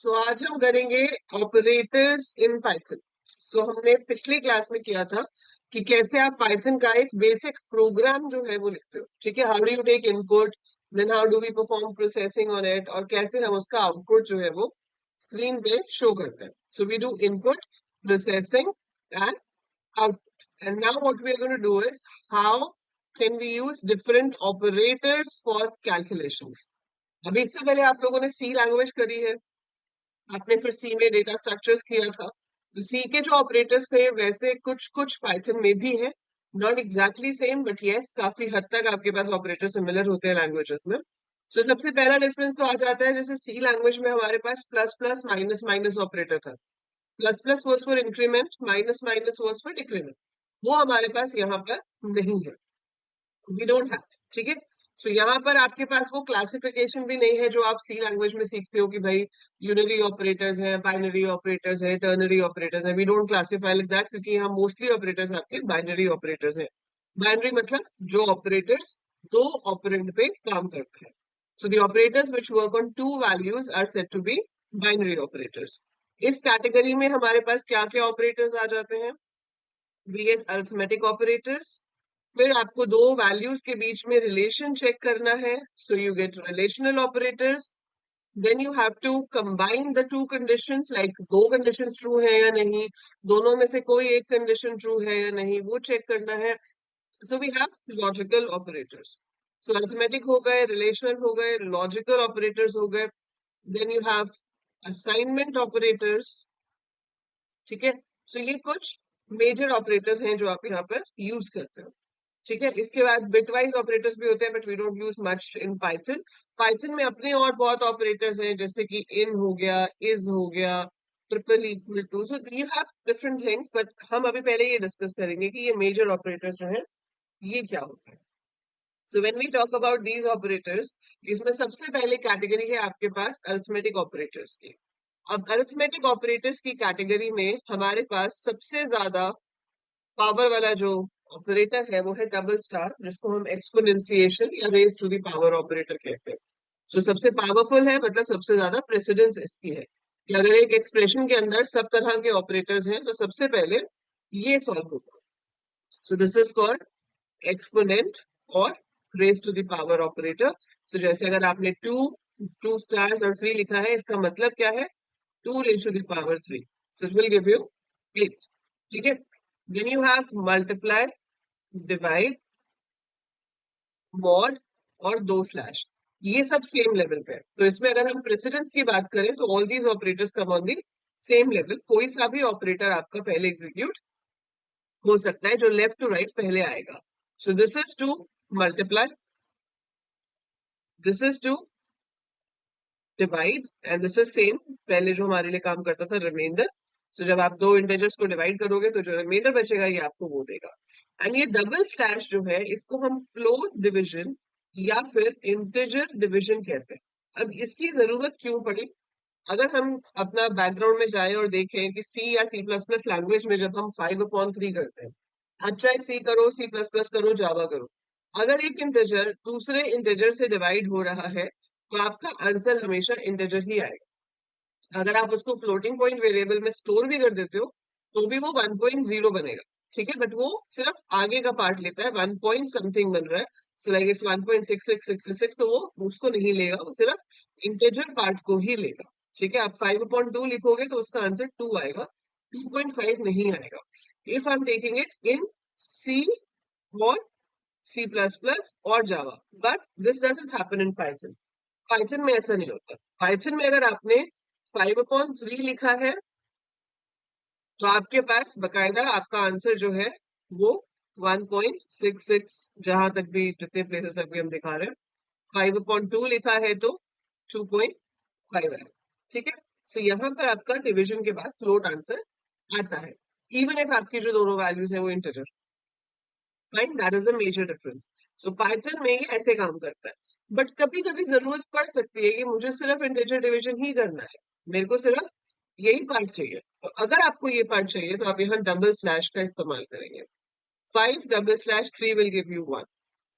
सो आज हम करेंगे ऑपरेटर्स इन पाइथन। सो हमने पिछली क्लास में किया था कि कैसे आप पाइथन का एक बेसिक प्रोग्राम जो है वो लिखते हो। ठीक है, how do you take input, then how do we perform processing on it, और कैसे हम उसका आउटपुट जो है वो स्क्रीन पे शो करते हैं। So we do input, processing and output. And now what we are going to do is how can we use different operators for calculations. अभी इससे पहले आप लोगों ने सी लैंग्वेज करी है, आपने फिर सी में डेटा स्ट्रक्चर्स किया था। तो सी के जो ऑपरेटर्स थे वैसे कुछ कुछ पाइथन में भी है, not exactly same but yes काफी हद तक आपके पास ऑपरेटर सिमिलर होते हैं लैंग्वेजेस में। सो सबसे पहला डिफरेंस तो आ जाता है, जैसे सी लैंग्वेज में हमारे पास plus plus minus minus operator था। Plus plus was for increment, minus minus was for decrement. वो हमारे पास यहाँ पर नहीं है, वी डोंट हैव। ठीक है, सो यहाँ पर आपके पास वो क्लासिफिकेशन भी नहीं है जो आप सी लैंग्वेज में सीखते हो कि भाई यूनरी ऑपरेटर्स हैं, बाइनरी ऑपरेटर्स हैं, टर्नरी ऑपरेटर्स हैं। We don't classify like that क्योंकि यहाँ मोस्टली ऑपरेटर्स आपके बाइनरी ऑपरेटर्स हैं। बाइनरी मतलब जो ऑपरेटर्स दो ऑपरेंड पे काम करते हैं। So the operators which work on two values are said to be binary operators. इस कैटेगरी में हमारे पास क्या क्या ऑपरेटर्स आ जाते हैं? We get arithmetic operators. फिर आपको दो वैल्यूज के बीच में रिलेशन चेक करना है, so you get relational operators. Then you have to combine the two conditions, like दो कंडीशंस ट्रू है या नहीं, दोनों में से कोई एक कंडीशन ट्रू है या नहीं, वो चेक करना है। So we have logical operators. So arithmetic हो गए, रिलेशनल हो गए, लॉजिकल ऑपरेटर्स हो गए। Then you have assignment operators. ठीक है, सो ये कुछ मेजर ऑपरेटर्स हैं जो आप यहाँ पर यूज करते हो। ठीक है, इसके बाद बिटवाइज ऑपरेटर्स भी होते हैं but we don't use much in Python. Python में अपने और बहुत ऑपरेटर्स हैं, जैसे कि इन हो गया, इज हो गया, triple equal to. So you have different things, but हम अभी पहले ये डिस्कस करेंगे कि ये मेजर ऑपरेटर्स जो हैं ये क्या होते हैं। So when we talk about these operators, इसमें सबसे पहले कैटेगरी है आपके पास अरिथमेटिक ऑपरेटर्स की। अब अरिथमेटिक ऑपरेटर्स की कैटेगरी में हमारे पास सबसे ज्यादा पावर वाला जो ऑपरेटर है वो है डबल स्टार, जिसको हम एक्सपोनेंशिएशन या raise to the power operator कहते हैं। जो सबसे पावरफुल है, मतलब सबसे ज्यादा प्रेसिडेंस इसकी है कि अगर एक एक्सप्रेशन के अंदर सब तरह के ऑपरेटर्स हैं तो सबसे पहले ये सॉल्व होगा। So this is called exponent और raise to the power operator. So जैसे अगर आपने टू, टू स्टार्स और थ्री लिखा है, इसका मतलब क्या है? Two raise to the power three, so it will give you 8। ठीक है, then you have multiply, divide, mod और दो स्लैश। ये सब सेम लेवल पे है। तो इसमें अगर हम प्रेसिडेंस की बात करें तो all these operators come on the same level. कोई सा भी ऑपरेटर आपका पहले एग्जीक्यूट हो सकता है जो लेफ्ट टू राइट पहले आएगा। So this is to multiply, this is to divide and this is same पहले जो हमारे लिए काम करता था रिमाइंडर। सो जब आप दो इंटीजर्स को डिवाइड करोगे तो जो रिमाइंडर बचेगा ये आपको वो देगा। एंड ये डबल स्लैश जो है इसको हम फ्लोट डिवीजन या फिर इंटीजर डिवीजन कहते हैं। अब इसकी जरूरत क्यों पड़ी? अगर हम अपना बैकग्राउंड में जाएं और देखें कि सी या सी प्लस प्लस लैंग्वेज में जब हम 5/3 करते हैं, अब चाहे सी करो, सी प्लस प्लस करो, जावा करो, अगर एक इंटीजर दूसरे इंटीजर से डिवाइड हो रहा है तो आपका आंसर हमेशा इंटीजर ही आएगा। अगर आप उसको फ्लोटिंग पॉइंट वेरिएबल में स्टोर भी कर देते हो तो भी वो 1.0 बनेगा। ठीक है, बट वो सिर्फ आगे का पार्ट लेता है, 1 पॉइंट समथिंग बन रहा है, सो लाइक इट्स 1.6666, तो वो उसको नहीं लेगा, वो सिर्फ इंटीजर पार्ट को ही लेगा। ठीक है, आप 5/2 लिखोगे तो उसका आंसर 2 आएगा, 2.5 नहीं आएगा। If I am taking it in C और सी प्लस प्लस और Java, but this doesn't happen in Python. Python में ऐसा नहीं होता। पाइथन में अगर आपने 5/3 लिखा है तो आपके पास बकायदा आपका आंसर जो है वो 1.66, जहां तक भी जितने प्लेसेस तक भी हम दिखा रहे हैं। 5/2 लिखा है तो 2.5 है। ठीक है, सो यहाँ पर आपका डिवीजन के बाद फ्लोट आंसर आता है, इवन इफ आपकी जो दोनों वैल्यूज है वो integer. Fine, that is the major difference. So Python में ये ऐसे काम करता है, बट कभी कभी जरूरत पड़ सकती है कि मुझे सिर्फ इंटीजर डिवीजन ही करना है, मेरे को सिर्फ यही पार्ट चाहिए। तो अगर आपको ये पार्ट चाहिए तो आप यहाँ डबल स्लैश का इस्तेमाल करेंगे। 5/3 will give you 1,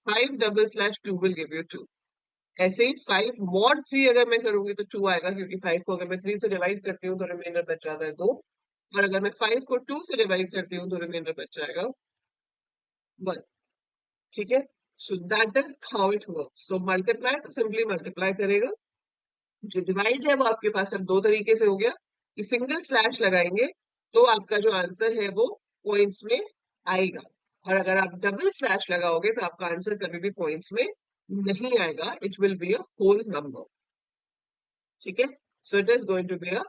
5/2 will give you 2, ऐसे ही 5 मॉड 3 अगर मैं करूंगी तो 2 आएगा, क्योंकि 5 को अगर मैं 3 से डिवाइड करती हूँ तो रिमाइंडर बच जाता है 2, और अगर मैं 5 को 2 से डिवाइड करती हूँ तो रिमाइंडर बच जाएगा 1। ठीक है, so that is how it works. तो मल्टीप्लाई तो सिंपली मल्टीप्लाई करेगा, जो डिवाइड है वो आपके पास अब दो तरीके से हो गया कि सिंगल स्लैश लगाएंगे तो आपका जो आंसर है वो पॉइंट्स में आएगा, और अगर आप डबल स्लैश लगाओगे तो आपका आंसर कभी भी पॉइंट्स में नहीं आएगा, it will be a whole number. ठीक है, so it is going to be a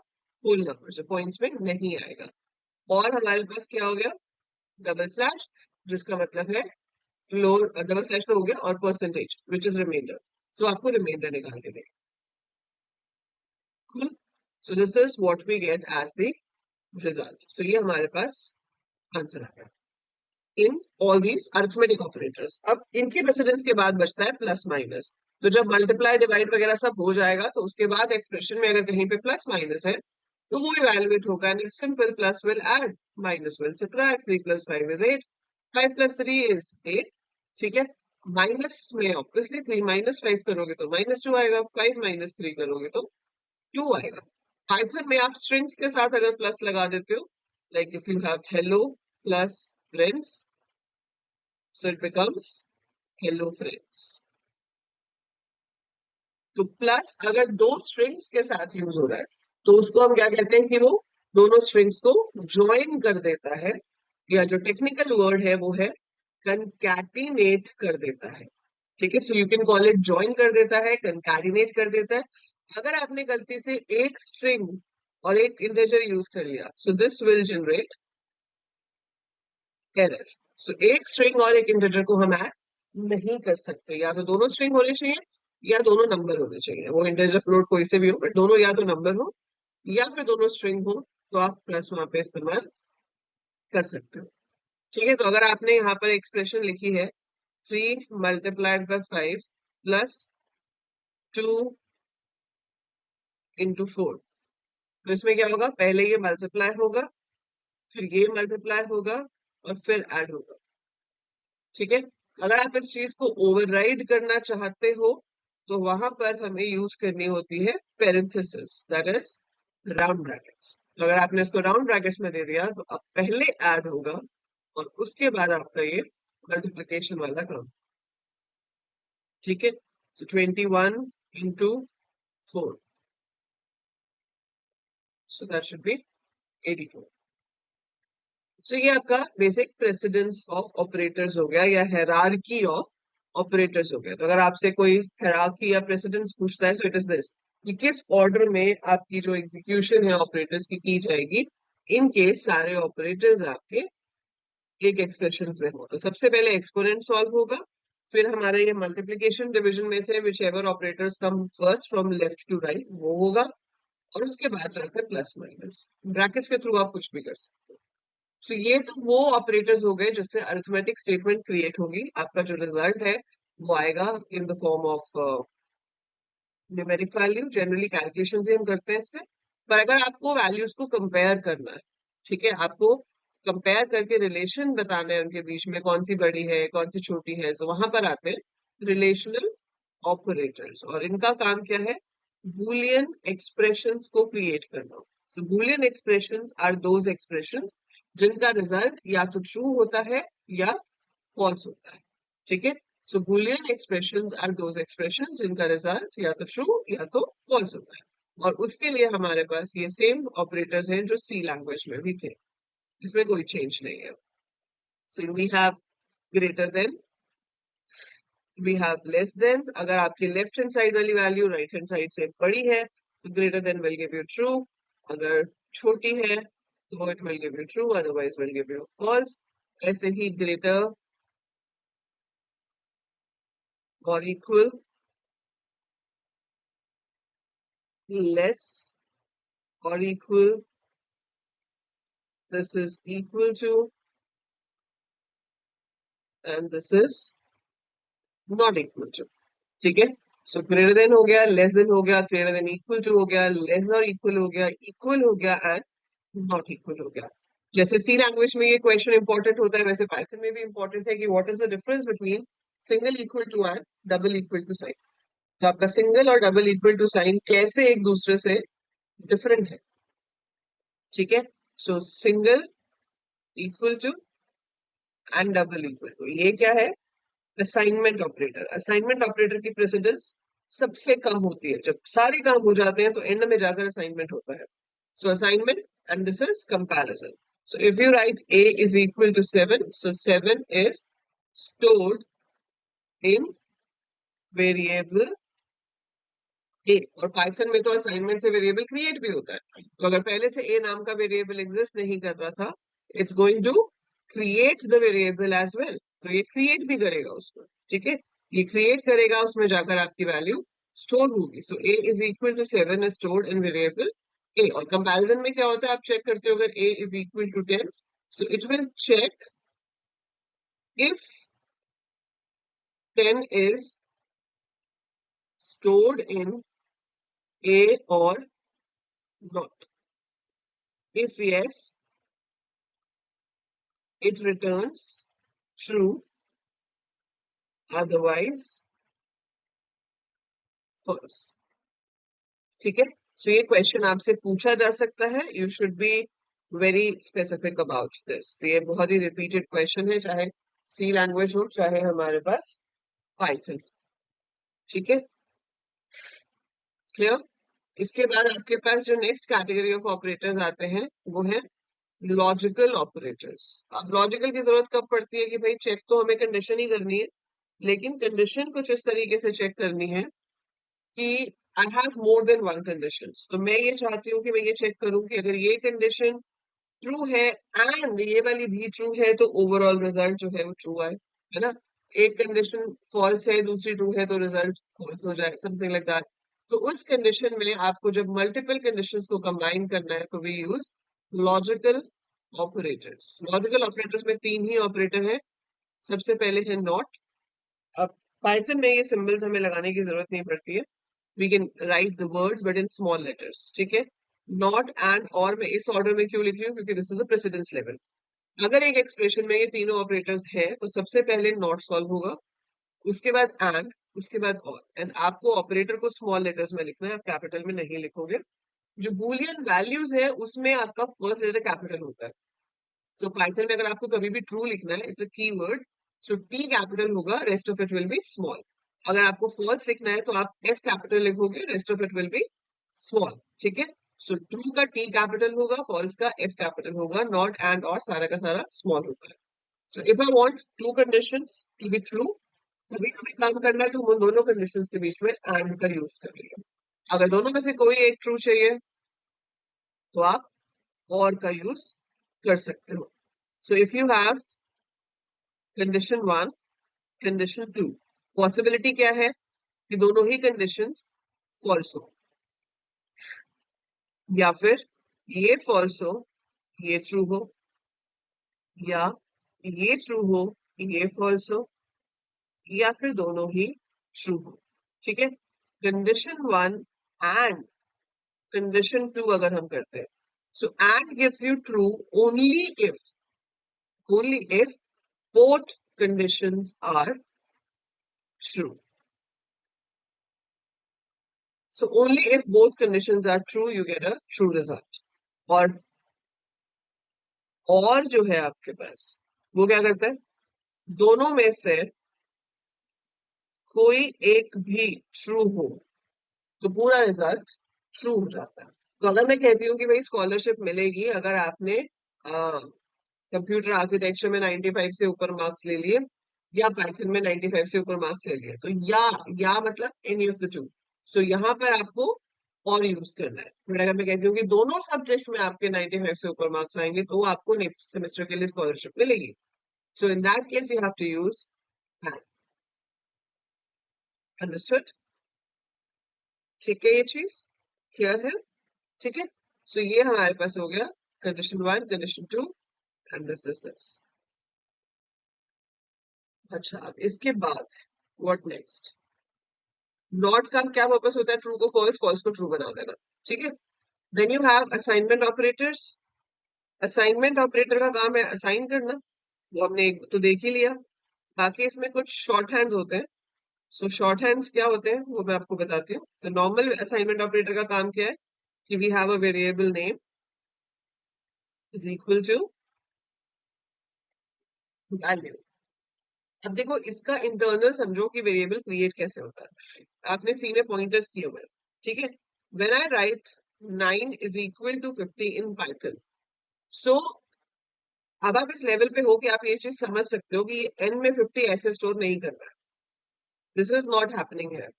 whole number, जो पॉइंट्स में नहीं आएगा। और हमारे पास क्या हो गया, डबल स्लैश, जिसका मतलब है फ्लोर, डबल स्लैश तो हो गया, और परसेंटेज विच इज रिमाइंडर, सो आपको रिमाइंडर निकाल के देगा। Cool. So this is what we get as the result. So ये हमारे पास आंसर आ गया in all these arithmetic operators. अब इनके प्रेसिडेंस के बाद बचता है प्लस माइनस। तो जब मल्टीप्लाई डिवाइड वगैरह सब हो जाएगा तो उसके बाद एक्सप्रेशन में अगर कहीं पे प्लस माइनस है तो वो इवेल्युएट होगा, and it's simple, plus will add, minus will subtract, 3 + 5 is 8, 5 + 3 is 8। ठीक है, माइनस में ऑब्वियसली 3 - 5 करोगे तो -2 आएगा, 5 - 3 करोगे तो 2 आएगा। पाइथन में आप स्ट्रिंग्स के साथ अगर प्लस लगा देते हो, like if you have hello plus friends, so it becomes hello friends। तो प्लस अगर दो स्ट्रिंग्स के साथ यूज हो रहा है तो उसको हम क्या कहते हैं कि वो दोनों स्ट्रिंग्स को ज्वाइन कर देता है, या जो टेक्निकल वर्ड है वो है कंकैटिनेट कर देता है। ठीक है, so you can call it join कर देता है, कंकैटिनेट कर देता है। अगर आपने गलती से एक स्ट्रिंग और एक इंटीजर यूज कर लिया, so this will generate error. So एक स्ट्रिंग और एक इंटीजर को हम ऐड नहीं कर सकते, या तो दोनों स्ट्रिंग होने चाहिए या दोनों नंबर होने चाहिए, वो इंटीजर फ्लोट कोई से भी हो, बट दोनों या तो नंबर हो या फिर दोनों स्ट्रिंग हो, तो आप प्लस वहां पे इस्तेमाल कर सकते हो। ठीक है, तो अगर आपने यहाँ पर एक्सप्रेशन लिखी है 3 × 5 प्लस 2 × 4, तो इसमें क्या होगा, पहले ये मल्टीप्लाई होगा, फिर ये मल्टीप्लाई होगा, और फिर ऐड होगा। ठीक है, अगर आप इस चीज को ओवरराइड करना चाहते हो तो वहां पर हमें यूज करनी होती है parenthesis, that is round brackets. तो अगर आपने इसको राउंड ब्रैकेट्स में दे दिया तो अब पहले ऐड होगा और उसके बाद आपका ये मल्टीप्लिकेशन वाला काम। ठीक है, सो 21 × 4, सो दैट शुड बी 84। सो ये आपका बेसिक प्रेसिडेंस ऑफ ऑपरेटर्स हो गया, या हायरार्की ऑफ ऑपरेटर्स हो गया। तो अगर आपसे कोई हायरार्की या प्रेसिडेंस पूछता है, सो इट इज दिस, कि किस ऑर्डर में आपकी जो एग्जीक्यूशन है ऑपरेटर्स की जाएगी इन केस सारे ऑपरेटर्स आपके एक एक्सप्रेशन में हो। तो सबसे पहले एक्सपोनेंट सॉल्व होगा, फिर हमारे ये मल्टीप्लीकेशन डिवीजन में से whichever operators come first from left to right वो होगा, और उसके बाद चलते हैं प्लस माइनस, ब्रैकेट्स के थ्रू आप कुछ भी कर सकते हो। सो ये तो वो ऑपरेटर्स हो गए जिससे अरिथमेटिक स्टेटमेंट क्रिएट होगी, आपका जो रिजल्ट है वो आएगा in the form of numeric value. Generally calculation से हम करते हैं इससे, पर अगर आपको वैल्यूज को कंपेयर करना है, ठीक है, आपको कंपेयर करके रिलेशन बताना है उनके बीच में, कौन सी बड़ी है कौन सी छोटी है, तो वहां पर आते हैं रिलेशनल ऑपरेटर्स, और इनका काम क्या है, बूलियन एक्सप्रेशंस को क्रिएट करना। So Boolean expressions are those expressions जिनका रिजल्ट या तो ट्रू होता है या फॉल्स होता है। ठीक है, so Boolean expressions are those expressions जिनका रिजल्ट या तो ट्रू या तो फॉल्स होता है, और उसके लिए हमारे पास ये सेम ऑपरेटर्स हैं जो सी लैंग्वेज में भी थे, इसमें कोई चेंज नहीं है। So we have greater than, we have less than. अगर आपकी लेफ्ट हैंड साइड वाली वैल्यू राइट हैंड साइड से बड़ी है तो greater than will give you true, अगर छोटी है तो it will give you true, otherwise will give you false. ऐसे ही ग्रेटर और equal, less or equal, this is equal to, and this is not equal to। ठीक है, so greater than हो गया, लेस देन हो गया, ग्रेटर देन इक्वल टू हो गया, लेस और इक्वल हो गया, इक्वल हो गया, एंड नॉट इक्वल हो गया। जैसे सी लैंग्वेज में ये क्वेश्चन इंपॉर्टेंट होता है, वैसे पाइथन में भी इंपॉर्टेंट है कि what is the difference between single equal to and double equal to sign. तो आपका सिंगल और डबल इक्वल टू साइन कैसे एक दूसरे से डिफरेंट है, ठीक है। So single equal to and double equal to, ये क्या है, असाइनमेंट ऑपरेटर। असाइनमेंट ऑपरेटर की प्रेसिडेंस सबसे कम होती है, जब सारे काम हो जाते हैं तो एंड में जाकर असाइनमेंट होता है। So assignment and this is comparison. So if you write a is equal to 7, so 7 is stored in variable a। और पाइथन में तो असाइनमेंट से वेरिएबल क्रिएट भी होता है, तो अगर पहले से a नाम का वेरिएबल एग्जिस्ट नहीं कर रहा था, it's going to create the variable as well. तो ये क्रिएट भी करेगा उसको, ठीक है, ये क्रिएट करेगा, उसमें जाकर आपकी वैल्यू स्टोर होगी। So a is equal to 7 is stored in variable a। और कंपैरिजन में क्या होता है, आप चेक करते हो, अगर a is equal to 10, so it will check if 10 is stored in A or not. If yes, it returns true, otherwise false। ठीक है, तो ये क्वेश्चन आपसे पूछा जा सकता है, you should be very specific about this. ये बहुत ही रिपीटेड क्वेश्चन है, चाहे सी लैंग्वेज हो चाहे हमारे पास पाइथन। ठीक है, क्लियर। इसके बाद आपके पास जो नेक्स्ट कैटेगरी ऑफ ऑपरेटर्स आते हैं वो है लॉजिकल ऑपरेटर्स। अब लॉजिकल की जरूरत कब पड़ती है कि भाई चेक तो हमें कंडीशन ही करनी है, लेकिन कंडीशन कुछ इस तरीके से चेक करनी है कि I have more than one condition. तो मैं ये चाहती हूँ कि मैं ये चेक करूँ कि अगर ये कंडीशन ट्रू है एंड ये वाली भी ट्रू है, तो ओवरऑल रिजल्ट जो है वो ट्रू आए, है ना। एक कंडीशन फॉल्स है, दूसरी ट्रू है, तो रिजल्ट फॉल्स हो जाए, समथिंग लाइक दैट। तो उस कंडीशन में आपको जब मल्टीपल कंडीशंस को कंबाइन करना है तो we use logical operators. Logical operators में तीन ही ऑपरेटर है। सबसे पहले है नॉट। अब पाइथन में ये सिंबल्स हमें लगाने की जरूरत नहीं पड़ती है, we can write the words but in small letters, ठीक है। नॉट एंड और मैं इस ऑर्डर में क्यों लिख रही हूँ, क्योंकि this is the precedence level. अगर एक एक्सप्रेशन में ये तीनों ऑपरेटर्स है तो सबसे पहले नॉट सॉल्व होगा, उसके बाद एंड, उसके बाद और। एंड आपको ऑपरेटर को स्मॉल लेटर्स में लिखना है, आप कैपिटल में नहीं लिखोगे। जो बूलियन वैल्यूज है उसमें आपका फर्स्ट लेटर कैपिटल होता है। सो पाइथन में अगर आपको कभी भी ट्रू लिखना है, it's a keyword, so T capital होगा, rest of it will be small. अगर आपको फॉल्स लिखना है तो आप एफ कैपिटल लिखोगे, rest of it will be small, ठीक है। सो ट्रू का टी कैपिटल होगा, फॉल्स का एफ कैपिटल होगा, नॉट एंड और सारा का सारा स्मॉल होता है। So if I want two conditions to be true, तभी हमें काम करना है तो हम उन दोनों कंडीशंस के बीच में एंड का यूज कर लेंगे। अगर दोनों में से कोई एक ट्रू चाहिए तो आप और का यूज कर सकते हो। So if you have condition one, condition two, possibility क्या है कि दोनों ही कंडीशंस फॉल्स हो, या फिर ये फॉल्स हो ये ट्रू हो, या ये ट्रू हो ये फॉल्स हो, या फिर दोनों ही ट्रू हो, ठीक है। Condition one and condition two अगर हम करते हैं, so and gives you true only if, only if both conditions are true। So only if both conditions are true, you get a true result। और जो है आपके पास वो क्या करता है, दोनों में से कोई एक भी ट्रू हो तो पूरा रिजल्ट ट्रू हो जाता है। तो अगर मैं कहती हूँ कि भाई स्कॉलरशिप मिलेगी अगर आपने कंप्यूटर आर्किटेक्चर में 95 से ऊपर मार्क्स ले लिए, या पाइथन में 95 से ऊपर मार्क्स ले लिए, तो या मतलब एनी ऑफ द टू। सो यहाँ पर आपको और यूज करना है। बट अगर मैं कहती हूँ कि दोनों सब्जेक्ट्स में आपके 95 से ऊपर मार्क्स आएंगे तो आपको नेक्स्ट सेमेस्टर के लिए स्कॉलरशिप मिलेगी। So in that case you have to use and. Understood, ठीक है, ये चीज क्लियर है, ठीक है। सो ये हमारे पास हो गया condition one, condition two and this. अच्छा, अब इसके बाद व्हाट नेक्स्ट। नॉट का क्या पर्पस होता है, ट्रू को फॉल्स, फॉल्स को ट्रू बना देना, ठीक है। Then you have assignment operators. Assignment operator का काम है असाइन करना, वो हमने एक तो देख ही लिया। बाकी इसमें कुछ शॉर्ट हैंड्स होते हैं, सो शॉर्ट हैंड्स क्या होते हैं वो मैं आपको बताती हूँ। तो नॉर्मल असाइनमेंट ऑपरेटर का काम क्या है कि we have a variable name is equal to value. अब देखो इसका इंटरनल समझो कि वेरिएबल क्रिएट कैसे होता है। आपने सी में पॉइंटर्स किए हुए हैं, ठीक है। When I write 9 is equal to 50 in Python, so अब आप इस लेवल पे हो कि आप ये चीज समझ सकते हो कि एन में 50 ऐसे स्टोर नहीं करना है। This is not happening here.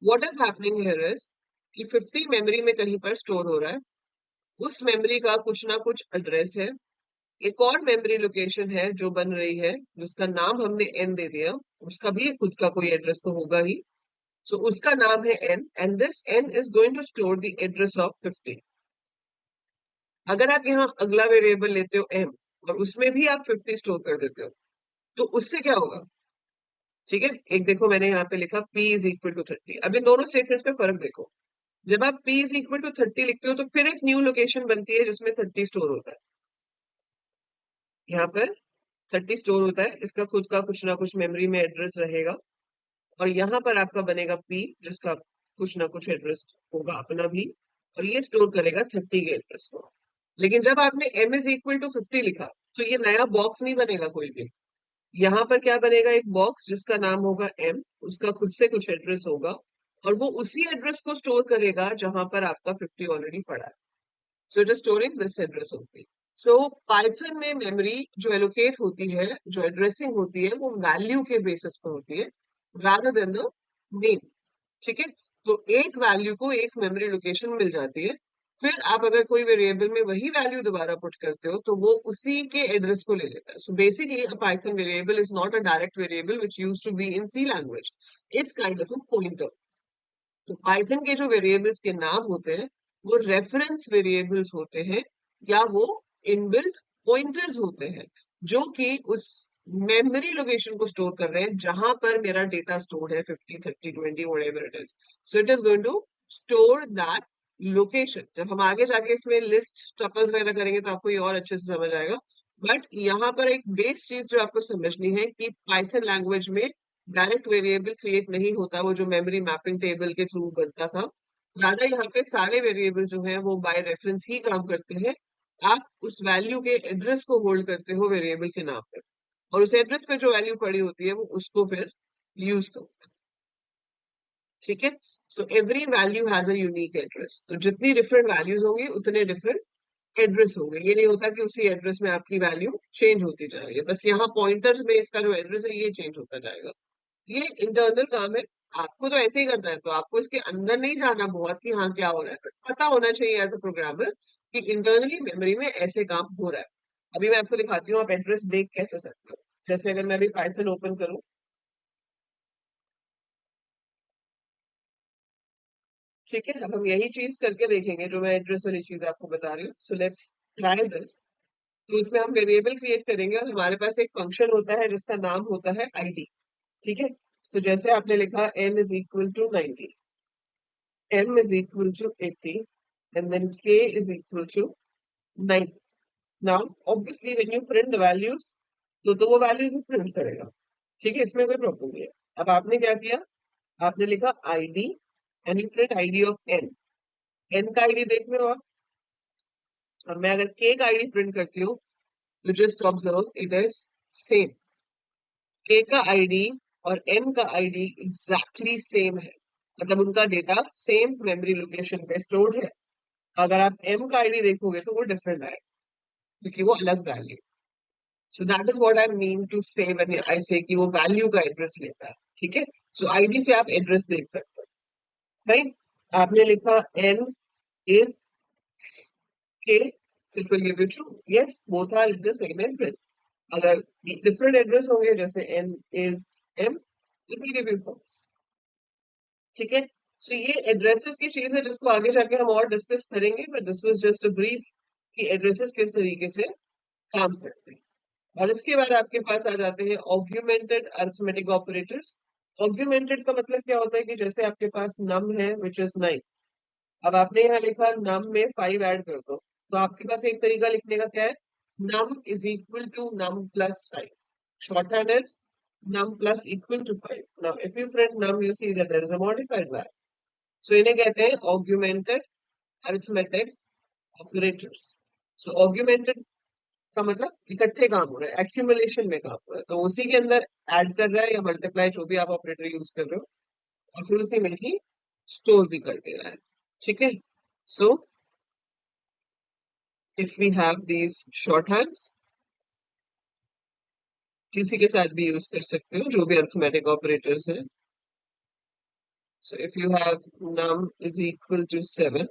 What is happening here is कि 50 मेमोरी में कहीं पर स्टोर हो रहा है। उस मेमोरी का कुछ ना कुछ एड्रेस है। एक और मेमोरी लोकेशन है जो बन रही है, जिसका नाम हमने एन दे दिया। उसका भी खुद का कोई एड्रेस तो होगा ही। सो उसका नाम है n and this n is going to store the address of 50। अगर आप यहाँ अगला वेरिएबल लेते हो एम और उसमें भी आप 50 स्टोर कर देते हो, तो उससे क्या होगा? ठीक है, एक देखो मैंने यहाँ पे लिखा p इज इक्वल टू 30। अब इन दोनों स्टेटमेंट्स में फर्क देखो। जब आप p इज इक्वल टू 30 लिखते हो तो फिर एक न्यू लोकेशन बनती है जिसमें 30 स्टोर होता है। यहाँ पर 30 स्टोर होता है, इसका खुद का कुछ ना कुछ मेमोरी में एड्रेस रहेगा। और यहाँ पर आपका बनेगा p जिसका कुछ ना कुछ एड्रेस होगा अपना भी, और ये स्टोर करेगा 30 के एड्रेस को। लेकिन जब आपने m इज इक्वल टू 50 लिखा तो ये नया बॉक्स नहीं बनेगा कोई भी। यहाँ पर क्या बनेगा? एक बॉक्स जिसका नाम होगा m, उसका खुद से कुछ एड्रेस होगा और वो उसी एड्रेस को स्टोर करेगा जहां पर आपका 50 ऑलरेडी पड़ा है। So it is storing this address only. So Python में मेमोरी जो एलोकेट होती है, जो एड्रेसिंग होती है, वो वैल्यू के बेसिस पर होती है रादर देन द नेम। ठीक है, तो एक वैल्यू को एक मेमोरी लोकेशन मिल जाती है। फिर आप अगर कोई वेरिएबल में वही वैल्यू दोबारा पुट करते हो तो वो उसी के एड्रेस को ले लेता है। So basically a Python variable is not a direct variable which used to be in C language. It's kind of a pointer. तो पाइथन के जो वेरिएबल्स के नाम होते हैं वो रेफरेंस वेरिएबल्स होते हैं, या वो इनबिल्ट पॉइंटर्स होते हैं जो कि उस मेमोरी लोकेशन को स्टोर कर रहे हैं जहां पर मेरा डेटा स्टोर है 50 30 20 whatever it is. So it is going to store that location. जब हम आगे जाके इसमें लिस्ट टपल्स वगैरह करेंगे तो आपको ये और अच्छे से समझ आएगा। बट यहाँ पर एक बेस चीज जो आपको समझनी है कि पाइथन लैंग्वेज में डायरेक्ट वेरिएबल क्रिएट नहीं होता, वो जो मेमोरी मैपिंग टेबल के थ्रू बनता था। राधा यहाँ पे सारे वेरिएबल जो हैं वो बाय रेफरेंस ही काम करते हैं। आप उस वैल्यू के एड्रेस को होल्ड करते हो वेरिएबल के नाम पे, और उस एड्रेस पे जो वैल्यू पड़ी होती है वो उसको फिर यूज करो। ठीक है, so every value has a unique address. तो जितनी डिफरेंट वैल्यूज होंगी उतने डिफरेंट एड्रेस होंगे। ये नहीं होता कि उसी एड्रेस में आपकी वैल्यू चेंज होती जा रही है, बस यहाँ पॉइंटर्स में इसका जो एड्रेस है ये चेंज होता जाएगा। ये इंटरनल काम है। आपको तो ऐसे ही करना है, तो आपको इसके अंदर नहीं जाना बहुत कि हाँ क्या हो रहा है, but पता होना चाहिए एज अ प्रोग्रामर कि इंटरनली मेमोरी में ऐसे काम हो रहा है। अभी मैं आपको दिखाती हूँ आप एड्रेस देख कैसे सकते हो। जैसे अगर मैं अभी पाइथन ओपन करूँ, ठीक है, अब हम यही चीज करके देखेंगे जो मैं एड्रेस वाली चीज आपको बता रही हूँ। So let's try this. तो इसमें हम वेरिएबल क्रिएट करेंगे और हमारे पास एक फंक्शन होता है जिसका नाम होता है आईडी। ठीक है, सो जैसे आपने लिखा n is equal to 90, m is equal to 80, and then k is equal to 9. Now, obviously, when you print the values, तो वो values ही print करेगा। ठीक है, इसमें कोई प्रॉब्लम नहीं है। अब आपने क्या किया? आपने लिखा id and you print id of n। n का id देख रहे हो आप? अब मैं अगर k का id प्रिंट करती हूँ तो just observe it is same. k का id और n का id एग्जैक्टली सेम है, मतलब उनका डेटा सेम मेमोरी लोकेशन पे स्टोर्ड है। अगर आप m का id देखोगे तो वो डिफरेंट आएगा क्योंकि वो अलग value. So that is what I mean to say when I say कि वो वैल्यू का एड्रेस लेता है। ठीक है, सो आईडी से आप एड्रेस देख सकते हो। राइट, आपने लिखा n is k, so it will give you true. Yes, both are the same address. अगर डिफरेंट एड्रेस होंगे जैसे n is m, it will give you false। ठीक है, सो ये एड्रेसेस की चीज है जिसको आगे जाके हम और डिस्कस करेंगे, but this was just a brief कि एड्रेसेस किस तरीके से काम करते हैं। और इसके बाद आपके पास आ जाते हैं ऑग्यूमेंटेड अरिथमेटिक ऑपरेटर्स। ऑग्यूमेंटेड का मतलब क्या होता है कि जैसे आपके पास नम है विच इज 9। अब आपने यहाँ लिखा नम में 5 ऐड कर दो, तो आपके पास एक तरीका लिखने का क्या है? Num is equal to num plus 5। Short hand is num plus equal to 5. Now, if you print num, you see that there is a modified value. So इन्हें कहते हैं augmented arithmetic operators. So augmented का मतलब इकट्ठे काम हो रहा है, accumulation में काम हो रहा है, तो उसी के अंदर ऐड कर रहा है या मल्टीप्लाई जो भी आप ऑपरेटर यूज कर रहे हो और फिर उसी में ही स्टोर भी कर दे रहा है. ठीक है. So if we have these short hands, किसी के साथ भी यूज कर सकते हो जो भी अरिथमेटिक ऑपरेटर्स हैं. So if you have num is equal to 7,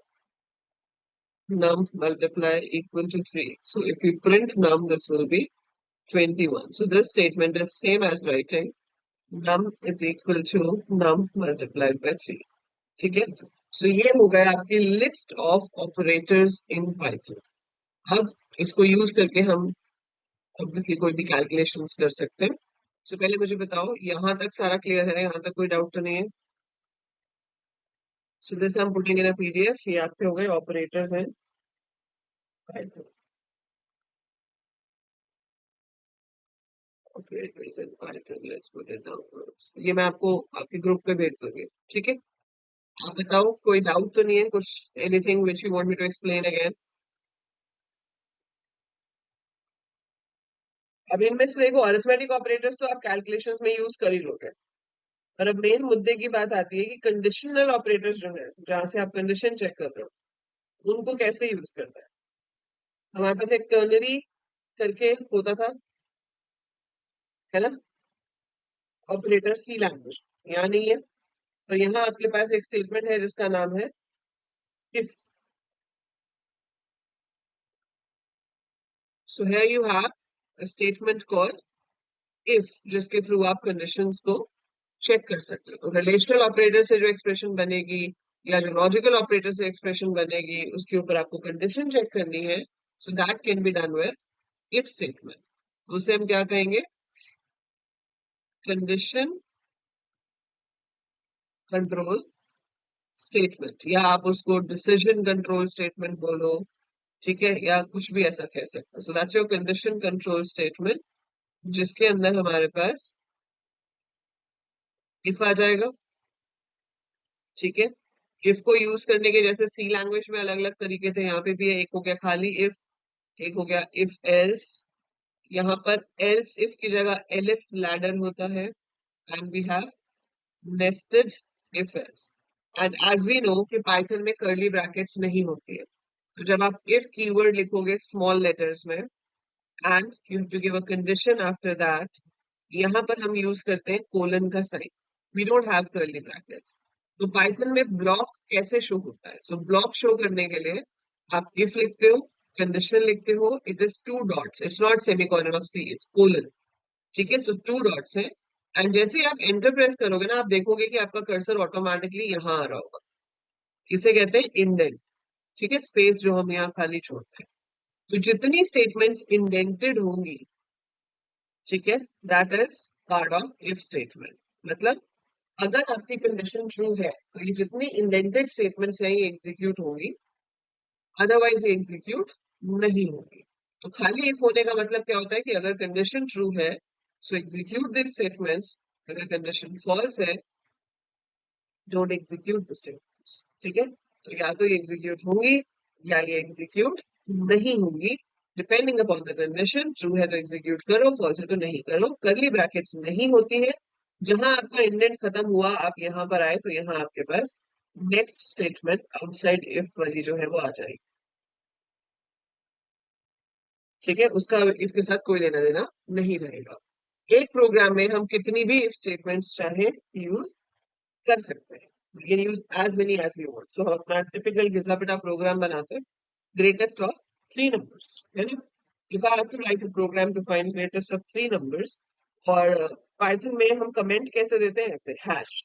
num multiply equal to 3. So if you print num, this will be 21. So this statement is same as writing num is equal to num multiplied by 3. ठीक है. So ये हो गया आपकी list of operators in Python. अब इसको use करके हम ऑब्वियसली कोई भी कैलकुलेशंस कर सकते हैं. So पहले मुझे बताओ यहाँ तक सारा क्लियर है, यहाँ तक कोई डाउट तो नहीं है. So this I'm putting in a PDF. ये आपके हो गए ऑपरेटर्स हैं Python. Operators in Python, let's put it down first. ये मैं आपको आपके ग्रुप पे भेज दूंगी. ठीक है. आप बताओ कोई डाउट तो नहीं है कुछ, anything which you want me to explain again. अब इनमें से देखो अरिथमेटिक ऑपरेटर्स तो आप कैलकुलेशंस में यूज कर ही लोगे, पर अब मेन मुद्दे की बात आती है कि कंडीशनल ऑपरेटर्स जो है जहां से आप कंडीशन चेक कर रहे हो उनको कैसे यूज करना है. हमारे पास एक टर्नरी करके होता था, है ना, ऑपरेटर सी लैंग्वेज. यहाँ नहीं है, और यहाँ आपके पास एक स्टेटमेंट है जिसका नाम है if. So here you have a statement called if, जिसके थ्रू आप कंडीशंस को चेक कर सकते हो. रिलेशनल ऑपरेटर से जो एक्सप्रेशन बनेगी या जो लॉजिकल ऑपरेटर से एक्सप्रेशन बनेगी उसके ऊपर आपको कंडीशन चेक करनी है. So that can be done with if statement. उसे हम क्या कहेंगे, कंडीशन कंट्रोल स्टेटमेंट, या आप उसको डिसीजन कंट्रोल स्टेटमेंट बोलो. ठीक है, या कुछ भी ऐसा कह सकते हो. So that's your condition control statement, जिसके अंदर हमारे पास इफ आ जाएगा. ठीक है. इफ को यूज करने के जैसे सी लैंग्वेज में अलग अलग तरीके थे, यहाँ पे भी है. एक हो गया खाली इफ, एक हो गया इफ एल्स. यहाँ पर एल्स इफ की जगह एलिफ लैडर होता है. And we have nested if else. And as we know कि पाइथन में कर्ली ब्रैकेट्स नहीं होती है, तो जब आप इफ कीवर्ड लिखोगे स्मॉल लेटर्स में and you have to give a condition after that, यहाँ पर हम यूज करते हैं कोलन का sign. We don't have curly brackets. तो पाइथन में ब्लॉक कैसे शो होता है? सो ब्लॉक शो करने के लिए आप इफ लिखते हो, कंडीशन लिखते हो, it is two dots, it's not semicolon of C, it's colon. ठीक है. सो टू डॉट्स है. एंड जैसे ही आप एंटर प्रेस करोगे ना, आप देखोगे कि आपका कर्सर ऑटोमेटिकली यहाँ आ रहा होगा. इसे कहते हैं इंडेंट. ठीक है, स्पेस जो हम यहाँ खाली छोड़ते हैं. तो जितनी स्टेटमेंट्स इंडेंटेड होंगी, ठीक है, that is part of if statement. मतलब अगर आपकी कंडीशन ट्रू है तो ये जितनी इंडेंटेड स्टेटमेंट्स हैं ये एग्जीक्यूट होंगी, अदरवाइज ये एग्जीक्यूट नहीं होगी. तो खाली इफ होने का मतलब क्या होता है कि अगर कंडीशन ट्रू है सो एग्जीक्यूट दिस स्टेटमेंट्स, अगर कंडीशन फॉल्स है डोंट एग्जीक्यूट द स्टेटमेंट्स. ठीक है. तो या तो ये एग्जीक्यूट होंगी या ये एग्जीक्यूट नहीं होंगी, depending upon the condition. True है तो एग्जीक्यूट करो, फॉल्स है तो नहीं करो. कर्ली ब्रैकेट्स नहीं होती है. जहां आपका इंडेंट खत्म हुआ आप यहाँ पर आए तो यहाँ आपके पास नेक्स्ट स्टेटमेंट आउटसाइड इफ वाली जो है वो आ जाएगी. ठीक है. उसका इफ के साथ कोई लेना देना नहीं रहेगा. एक प्रोग्राम में हम कितनी भी इफ स्टेटमेंट्स चाहे यूज कर सकते हैं. We can use as many as we want. So हम अपना टिपिकल घिसा पिटा प्रोग्राम बनाते हैं, greatest of three numbers, है ना. If I have to write a program to find greatest of three numbers, और पाइथन में हम कमेंट कैसे देते हैं, ऐसे हैश.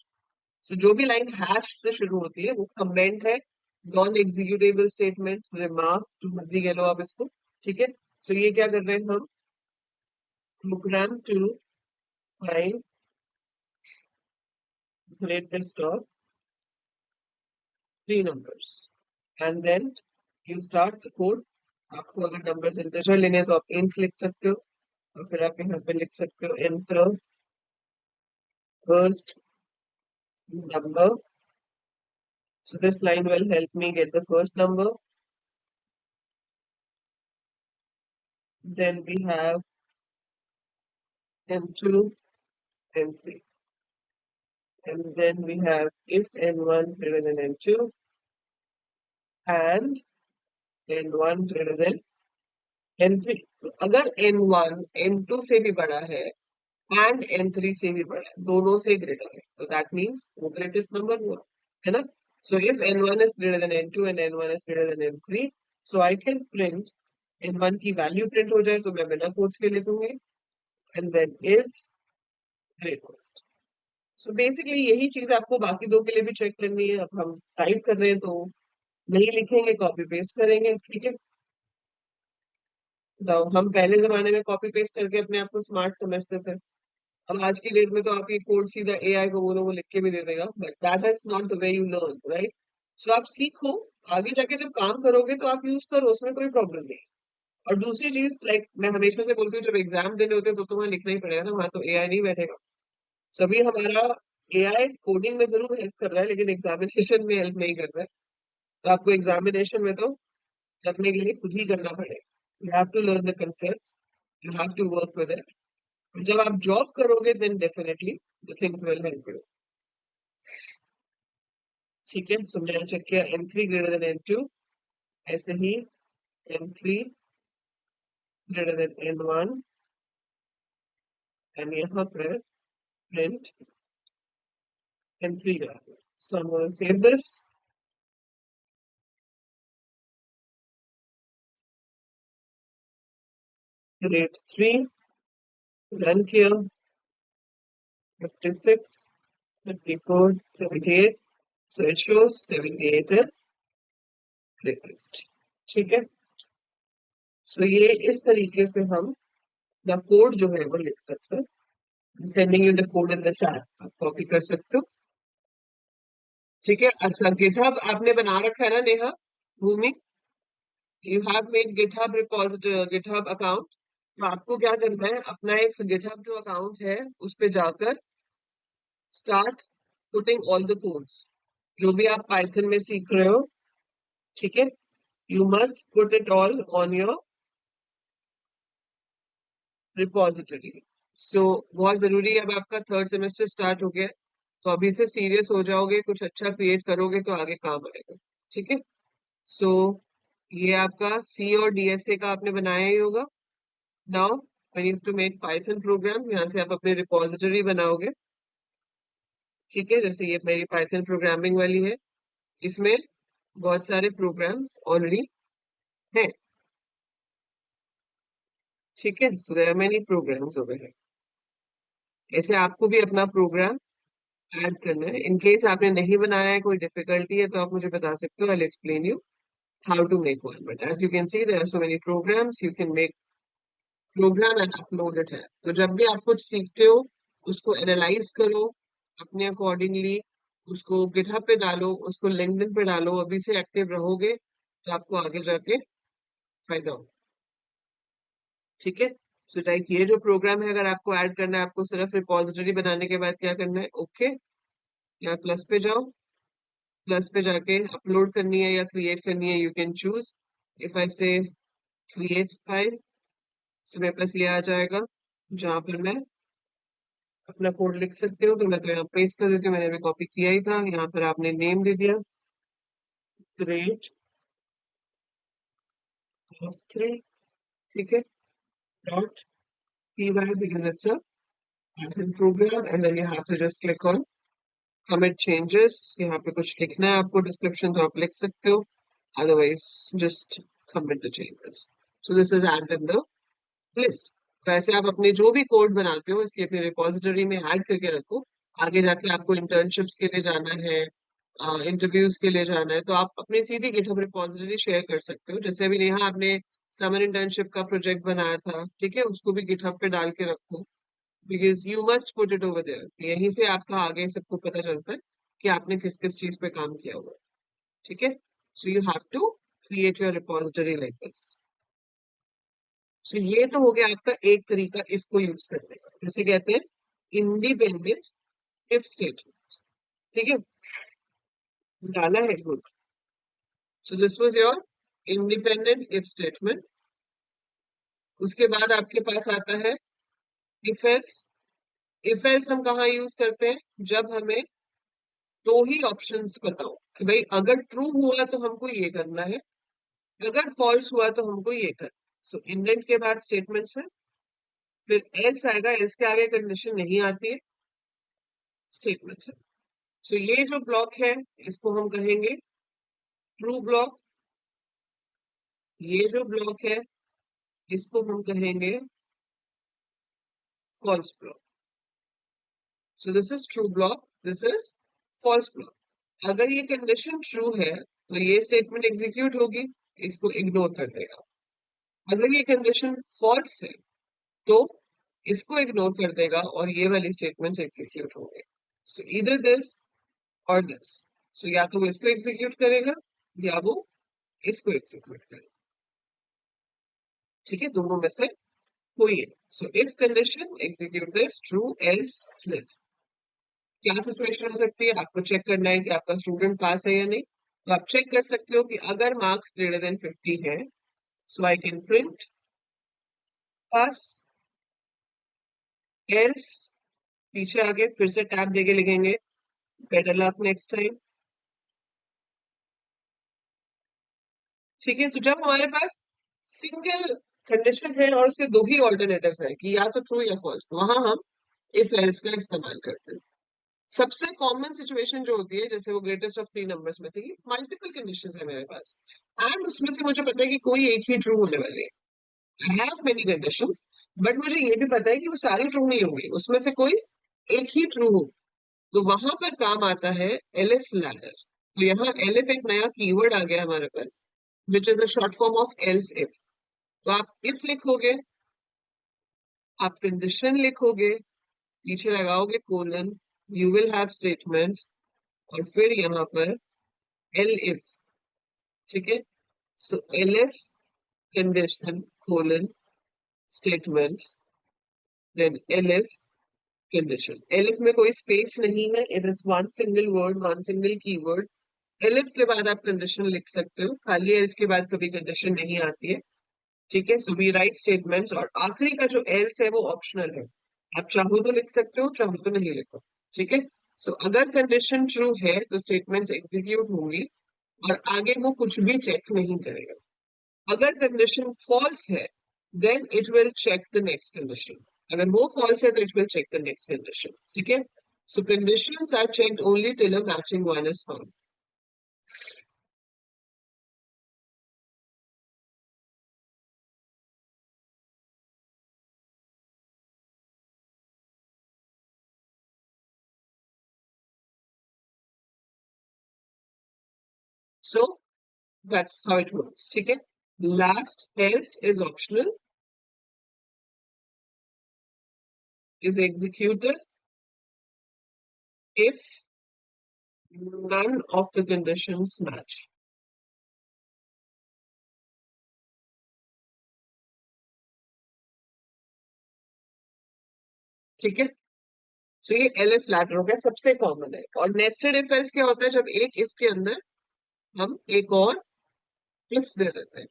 सो जो भी लाइन हैश से शुरू होती है वो कमेंट है, नॉन एग्जीक्यूटेबल स्टेटमेंट, रिमार्क, जो मर्जी कह लो आप इसको. ठीक है. सो ये क्या कर रहे हैं हम, program to find greatest of three numbers, and then you start the code. आपको अगर नंबर्स इंटीजर लेने हैं तो आप इंट लिख सकते हो, और फिर आप यहाँ पे लिख सकते हो enter first number. So this line will help me get the first number. Then we have n2, n3. And then we have if n1 greater than n2 and n1 greater than n3. अगर n1 n2 से भी बड़ा है and n3 से भी बड़ा है, दोनों से ग्रेटर है, तो दैट मीन्स वो ग्रेटेस्ट नंबर हुआ, है ना? So if n1 is greater than n2 and n1 is greater than n3, so I can print n1 की वैल्यू प्रिंट हो जाए तो मैं बिना कोट्स के लिखूंगी and then is greatest. So basically यही चीज आपको बाकी दो के लिए भी चेक करनी है. अब हम टाइप कर रहे हैं तो नहीं लिखेंगे, कॉपी पेस्ट करेंगे, ठीक है? तो हम पहले जमाने में कॉपी पेस्ट करके अपने आप को स्मार्ट समझते थे. अब आज की डेट में तो आप ये कोड सीधा एआई को बोलो वो लिख के भी दे देगा, but that is not the way you learn, right? So आप सीखो, आगे जाके जब काम करोगे तो आप यूज करो, उसमें कोई प्रॉब्लम नहीं. और दूसरी चीज लाइक मैं हमेशा से बोलती हूँ, जब एग्जाम देने होते हैं तो तुम्हें लिखना ही पड़ेगा ना, वहां तो एआई नहीं बैठेगा. सभी हमारा एआई कोडिंग में जरूर हेल्प कर रहा है लेकिन एग्जामिनेशन में हेल्प नहीं कर रहा है. तो आपको एग्जामिनेशन में तो करने के लिए खुद ही करना पड़ेगा. You have to learn the concept, you have to work with it. जब आप जॉब करोगे then definitely the things will help you. ठीक है, सो मैंने चेक किया n3 ग्रेटर देन n2, ऐसे ही n3 greater than n1 and यहाँ पर प्रिंट n3 करा. So I am going to save this, grade 3, run किया, 56, 54, 78. So it shows 78 is greatest. ठीक है, सो ये इस तरीके से हम अपना कोड जो है वो लिख सकते हैं. Sending you the code in the chat, आप कॉपी कर सकते हो. ठीक है, अच्छा गिटहब आपने बना रखा है ना Neha, Bhumi? You have made GitHub repository, GitHub account. तो आपको क्या करना है, अपना एक गिटहब जो अकाउंट है उस पे जाकर start putting all the codes जो भी आप पाइथन में सीख रहे हो. ठीक है, you must put it all on your repository. So बहुत जरूरी है, अब आपका थर्ड सेमेस्टर स्टार्ट हो गया है, तो अभी से सीरियस हो जाओगे, कुछ अच्छा क्रिएट करोगे तो आगे काम आएगा. ठीक है, सो ये आपका सी और डीएसए का आपने बनाया ही होगा. Now when you to make Python programs, यहाँ से आप अपनी रिपोजिटरी बनाओगे. ठीक है, जैसे ये मेरी पाइथन प्रोग्रामिंग वाली है, इसमें बहुत सारे प्रोग्राम्स ऑलरेडी हैं. ठीक है, so there are many programs over here. ऐसे आपको भी अपना प्रोग्राम ऐड करना है. इन केस आपने नहीं बनाया है, कोई डिफिकल्टी है तो आप मुझे बता सकते हो, I will explain you how to make one. But as you can see there are so many programs, you can make program and upload it है. तो जब भी आप कुछ सीखते हो उसको एनालाइज करो अपने अकॉर्डिंगली, उसको गिटहब पे डालो, उसको लिंक्डइन पे डालो. अभी से एक्टिव रहोगे तो आपको आगे जाके फायदा हो. ठीक है, सो लाइक ये जो प्रोग्राम है अगर आपको ऐड करना है, आपको सिर्फ रिपोजिटरी बनाने के बाद क्या करना है, ओके यहाँ प्लस पे जाओ, प्लस पे जाके अपलोड करनी है या क्रिएट करनी है, you can choose. If I से क्रिएट फाइल, सो मेरे पास ये आ जाएगा जहां पर मैं अपना कोड लिख सकती हूँ. तो मैं तो यहाँ पेस्ट कर देती हूँ, मैंने अभी कॉपी किया ही था. यहाँ पर आपने नेम दे दिया ग्रेट ऑफ 3. ठीक है, dot py because it's a Python program and then you have to just click on commit changes. यहाँ पे कुछ लिखना है आपको डिस्क्रिप्शन तो आप लिख सकते हो, otherwise just commit the changes. So this is added in the list. वैसे आप अपने जो भी कोड बनाते हो इसकी अपनी रिपोजिटरी में ऐड करके रखो. आगे जाके आपको इंटर्नशिप्स के लिए जाना है, इंटरव्यूज के लिए जाना है, तो आप अपनी सीधी गिटहब रिपोजिटरी शेयर कर सकते हो. जैसे अभी नेहा आपने समर इंटर्नशिप का प्रोजेक्ट बनाया था, ठीक है, उसको भी गिटहब पे डाल के रखो because you must put it over there. यहीं से आपका आगे सबको पता चलता है कि आपने किस किस चीज पे काम किया हुआ है. ठीक है, so you have to create your repository like this. So ये तो हो गया आपका एक तरीका इफ को यूज करने का, जैसे कहते हैं इंडिपेंडेंट इफ स्टेटमेंट, ठीक है, डाला है good. So this was your independent if statement. उसके बाद आपके पास आता है इफ एल्स। इफ एल्स हम कहाँ यूज करते हैं? जब हमें दो ही ऑप्शंस बताओ कि भाई अगर ट्रू हुआ तो हमको ये करना है, अगर फॉल्स हुआ तो हमको ये करना। सो इंडेंट के बाद स्टेटमेंट्स है, फिर एल्स आएगा, एल्स के आगे कंडीशन नहीं आती है, स्टेटमेंट्स है। सो ये जो ब्लॉक है इसको हम कहेंगे ट्रू ब्लॉक। ये जो ब्लॉक है इसको हम कहेंगे false block. So this is true block, this is false block. अगर ये कंडीशन ट्रू है तो ये स्टेटमेंट एग्जीक्यूट होगी, इसको इग्नोर कर देगा। अगर ये कंडीशन फॉल्स है तो इसको इग्नोर कर देगा और ये वाली स्टेटमेंट्स एग्जीक्यूट होंगे। सो इधर दिस और दिस। सो या तो वो इसको एग्जीक्यूट करेगा या वो इसको एग्जीक्यूट करेगा, ठीक है, दोनों में से कोई है। So if condition execute this, true else this. क्या सिचुएशन हो सकती है? आपको चेक करना है कि आपका स्टूडेंट पास है या नहीं। तो आप चेक कर सकते हो कि अगर मार्क्स ग्रेटर देन 50 है, so I can print pass. Else पीछे आगे फिर से टैब देके लिखेंगे बेटर लक नेक्स्ट टाइम, ठीक है। तो जब हमारे पास सिंगल कंडीशन है और उसके दो ही ऑल्टरनेटिव्स है कि या तो ट्रू या फॉल्स, वहां हम इफ एल्स का इस्तेमाल करते हैं। सबसे कॉमन सिचुएशन जो होती है, जैसे वो ग्रेटेस्ट ऑफ थ्री नंबर्स में थी, मल्टीपल कंडीशंस है मेरे पास एंड उसमें से मुझे पता है कि कोई एक ही ट्रू होने वाली है। I have many conditions, but मुझे ये भी पता है कि वो सारी ट्रू नहीं होंगी, उसमें से कोई एक ही ट्रू हो। तो वहां पर काम आता है एलिफ लैडर। तो यहाँ एलिफ एक नया कीवर्ड आ गया हमारे पास, which is a short form of else if. तो आप इफ लिखोगे, आप कंडीशन लिखोगे, पीछे लगाओगे colon, you will have statements, और फिर यहाँ पर एल इफ, ठीक है। So elif condition colon statements, then elif condition. Elif में कोई स्पेस नहीं है, it is one single word, one single keyword. Elif के बाद आप कंडीशन लिख सकते हो, खाली एल्स के बाद कभी कंडीशन नहीं आती है, ठीक है। सो वी राइट स्टेटमेंट्स, और आखिरी का जो एल्स है वो ऑप्शनल है, आप चाहो तो लिख सकते हो, चाहो तो नहीं लिखो, ठीक है। सो अगर कंडीशन ट्रू है तो स्टेटमेंट्स एग्जीक्यूट होंगी और आगे वो कुछ भी चेक नहीं करेगा। अगर कंडीशन फॉल्स है then it will check the next condition. अगर वो फॉल्स है तो it will check the next condition, ठीक है। So conditions are checked only till a matching one is found. So that's how it works, ठीक है। Last else is optional, is executed if none of the conditions match, ठीक है। सो ये elif letter हो गया, सबसे कॉमन है। और नेस्टेड इफ एल्स क्या होता है? जब एक इफ के अंदर हम एक और इफ दे देते हैं,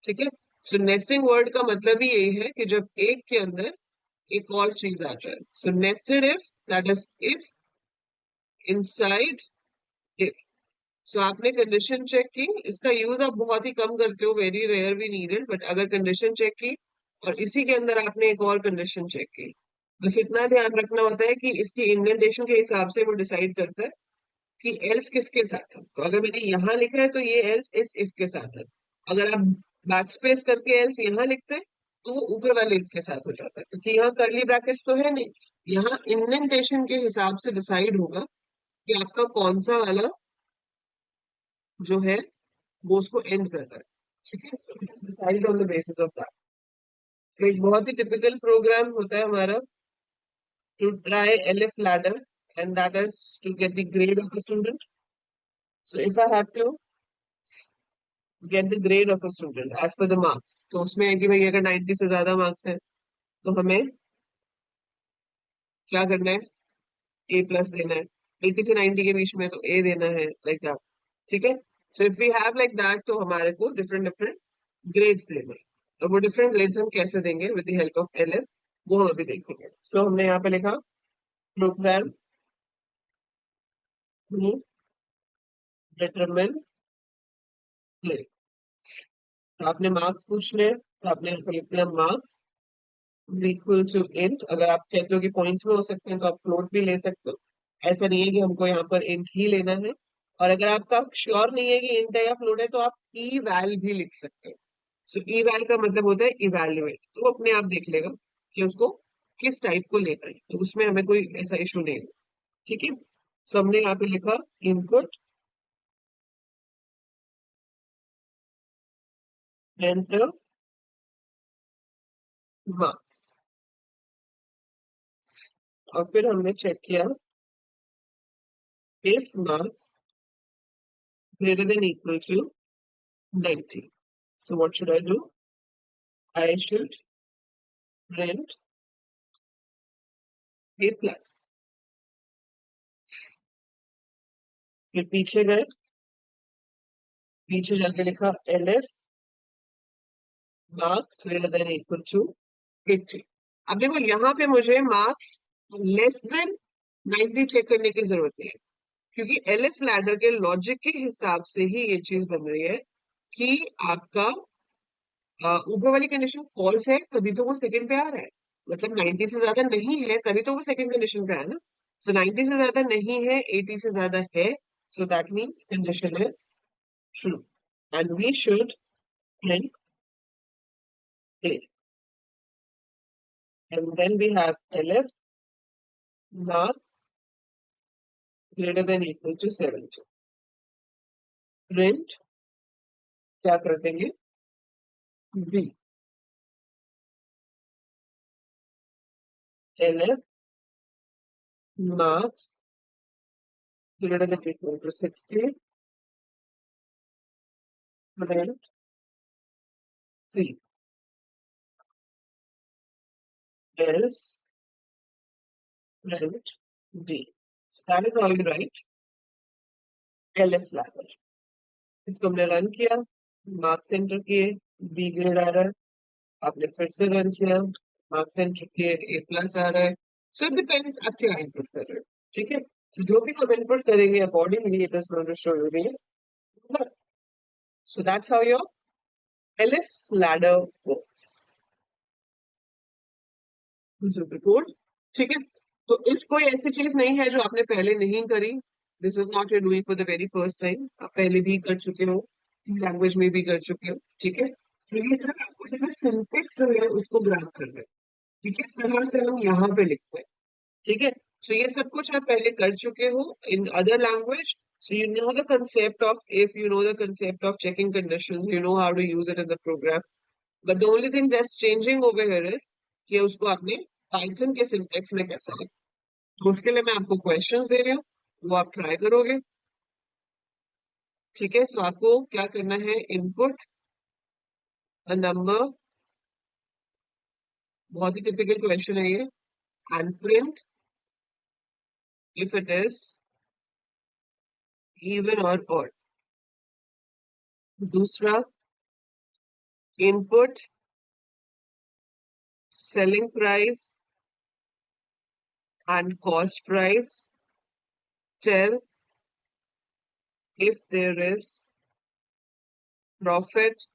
ठीक है। सो नेस्टिंग वर्ड का मतलब ही यही है कि जब एक के अंदर एक और चीज आ जाए। So nested if, that is if inside if. So आपने कंडीशन चेक की, इसका यूज आप बहुत ही कम करते हो, वेरी रेयर भी नीडेड, बट अगर कंडीशन चेक की और इसी के अंदर आपने एक और कंडीशन चेक की, बस इतना ध्यान रखना होता है कि इसकी इंडेंटेशन के हिसाब से वो डिसाइड करता है कि एल्स किसके साथ है। तो अगर मैंने यहाँ लिखा है तो ये एल्स इस इफ के साथ है। अगर आप बैक स्पेस करके एल्स यहाँ लिखते हैं तो वो ऊपर वाले इफ के साथ हो जाता है, क्योंकि यहाँ करली ब्रैकेट्स तो है नहीं। यहाँ इंडेंटेशन के हिसाब से डिसाइड होगा कि आपका कौन सा वाला जो है वो उसको एंड कर रहा है, ठीक है। Decide on the basis of that. तो एक बहुत ही टिपिकल प्रोग्राम होता है हमारा to try elif ladder, and that is to get the grade of a student. So if I have to get the grade of a student as per the marks, तो उसमें है कि भाई अगर 90 से ज्यादा मार्क्स है तो हमें क्या करना है? ए प्लस देना है, 80 से 90 के बीच में तो ए देना है, लाइक दैट। ठीक है, so if we have like that तो हमारे को डिफरेंट डिफरेंट ग्रेड्स देने हैं। और वो डिफरेंट ग्रेड्स हम कैसे देंगे with the help of LF, वो हम अभी देखेंगे। सो हमने यहाँ पे लिखा प्रोग्राम टू डिटरमिन ग्रेड। तो आपने मार्क्स पूछने हैं, तो आपने यहाँ पे लिख दिया marks is equal to int. अगर आप कहते हो कि पॉइंट्स में हो सकते हैं तो आप फ्लोट भी ले सकते हो, ऐसा नहीं है कि हमको यहाँ पर इंट ही लेना है। और अगर आपका श्योर नहीं है कि इंट है या फ्लोट है तो आप ई वैल भी लिख सकते हो। सो ई वैल का मतलब होता है इवेल्युएट, तो वो अपने आप देख लेगा कि उसको किस टाइप को लेना है, तो उसमें हमें कोई ऐसा इशू नहीं है। ठीक है, सो हमने यहाँ पे लिखा इनपुट एंटर मार्क्स, और फिर हमने चेक किया if marks greater than equal to 90. So what should I do? I should print A plus. फिर पीछे गए, पीछे जाके लिखा LF marks greater than equal to 80. अब देखो यहाँ पे मुझे मार्क्स लेस देन 90 चेक करने की जरूरत नहीं है, क्योंकि एलएफ लैडर के लॉजिक के हिसाब से ही ये चीज बन रही है कि आपका ऊपर वाली कंडीशन फॉल्स है तभी तो वो सेकंड पे आ रहा है। मतलब 90 से ज्यादा नहीं है तभी तो वो सेकंड कंडीशन पे है ना। तो 90 से ज्यादा नहीं है, 80 से ज्यादा है, so that means condition is true and we should print A. And then we have LF marks greater than equal to 70. Print क्या कर देंगे B. LF marks greater than equal to 60. Print C. Else print D. So that is how you write LF ladder. इसको हमने run किया, marks enter किए, B grade आ रहा है। आपने फिर से रन किया, मार्क्स एंटर किए, ए प्लस आ रहा है। सो इट डिपेंड्स आप क्या इनपुट कर रहे हो। ठीक है, तो जो भी हम इनपुट करेंगे accordingly it is going to show you the number. So that's how your elif ladder works. This is the code. ठीक है, तो इफ कोई ऐसी चीज नहीं है जो आपने पहले नहीं करी, this is not you doing for the very first time, आप पहले भी कर चुके हो, लैंग्वेज में भी कर चुके हो। ठीक है, तो ये सिर्फ आपको इसमें सिंटेक्स जो है उसको ग्राफ करना है कि किस तरह से हम यहाँ पे लिखते हैं। ठीक है, so ये सब कुछ आप पहले कर चुके हो in other language, so you know the concept of if, you know the concept of checking conditions, you know how to use it in the program, but the only thing that's changing over here is कि उसको आपने Python के syntax में कैसा लिखा। तो उसके लिए मैं आपको क्वेश्चंस दे रही हूँ, वो आप ट्राई करोगे। ठीक है, सो आपको क्या करना है, इनपुट अ नंबर, बहुत ही टिपिकल क्वेश्चन है ये, and print if it is even और ऑड। दूसरा, input selling price and cost price, tell if there is profit,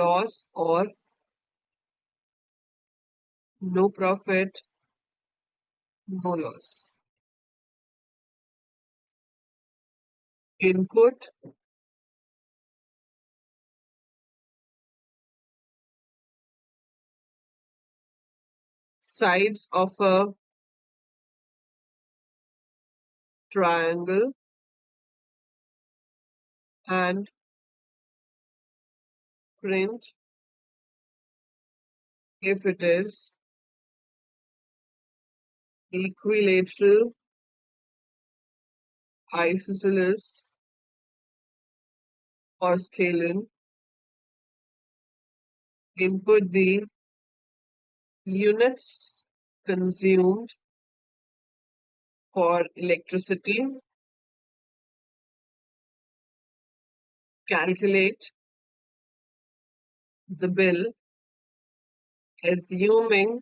loss or no profit, no loss. Input sides of a triangle and print if it is equilateral, isosceles or scalene. Input the units consumed for electricity, calculate the bill assuming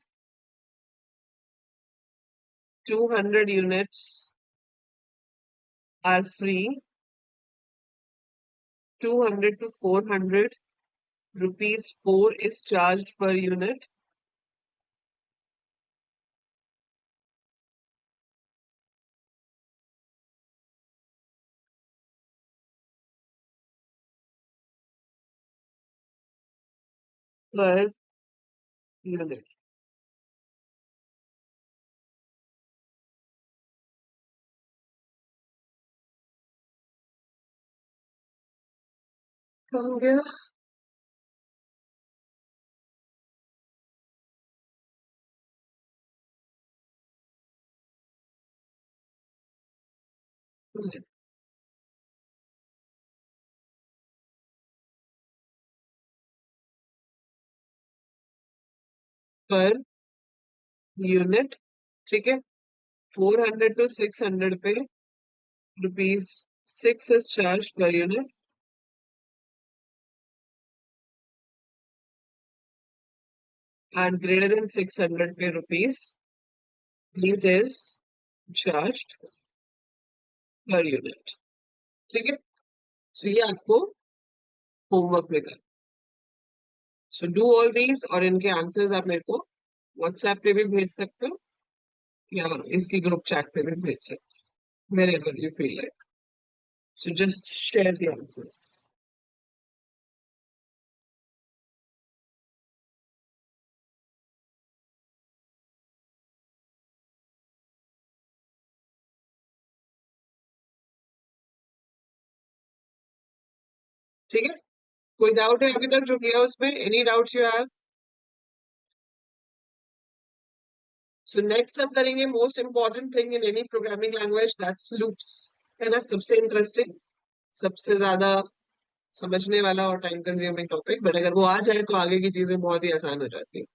200 units are free, 200 to 400 rupees 4 is charged per unit. Per unit. कहाँ गया? Per unit, ठीक है. 400 to 600 पे rupees 6 is charged per unit, and greater than 600 पे rupees 8 is charged per unit. ठीक है. So ये आपको होमवर्क में कर. सो डू ऑल दीज और इनके आंसर्स आप मेरे को व्हाट्सएप पे भी भेज सकते हो या इसकी ग्रुप चैट पे भी भेज सकते हो, wherever you feel like. So just share the answers. ठीक है. कोई डाउट है अभी तक जो किया उसमें? Any doubts you have? So next हम करेंगे most important thing in any programming language, that's loops. है ना, सबसे इंटरेस्टिंग, सबसे ज्यादा समझने वाला और टाइम कंज्यूमिंग टॉपिक. बट अगर वो आ जाए तो आगे की चीजें बहुत ही आसान हो जाती है.